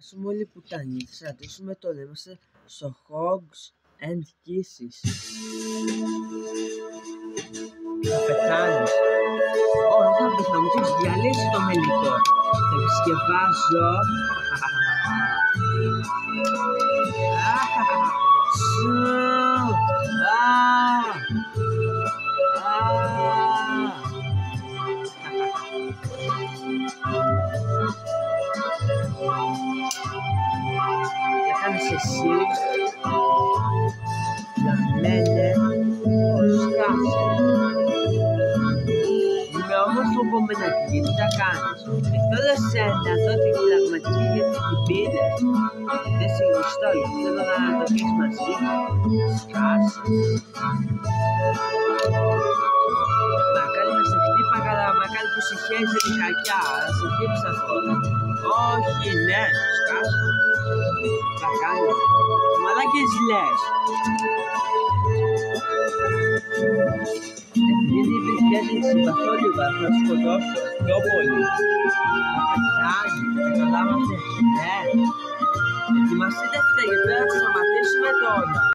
Ας πούμε όλοι πουτάνοι, θα σταματήσουμε τώρα, είμαστε στο Hugs and Kisses. Θα πεθάνεις. Όχι, θα πεθάνω, μου έχεις διαλύσει το μελικό. Θα επισκευάζω. Έκανες εσύ για μένα ο σκάφος. Είμαι όμορφο με ένα κλειδί, τι θα κάνεις. Θέλω εσένα, αυτό την πραγματική γιατί την πήρες. Δεν σε γουστώ, γιατί θέλω να το πεις μαζί μου. Σκάσε. Μακάρι να σε χτύπαγα, αλλά μακάρι που σε χέζει η κακιά. Θα σε χτύπησα τώρα. Όχι, ναι, σκάσε. Θα κάνει. Μαλάκες λες. Επειδή υπήρχε συμπαθώ λίγο, θα σκοτώσω πιο πολύ. Θα πεθάνει, καταλάβατε. Ναι. Ετοιμαστείτε, γιατί θα σταματήσουμε τώρα.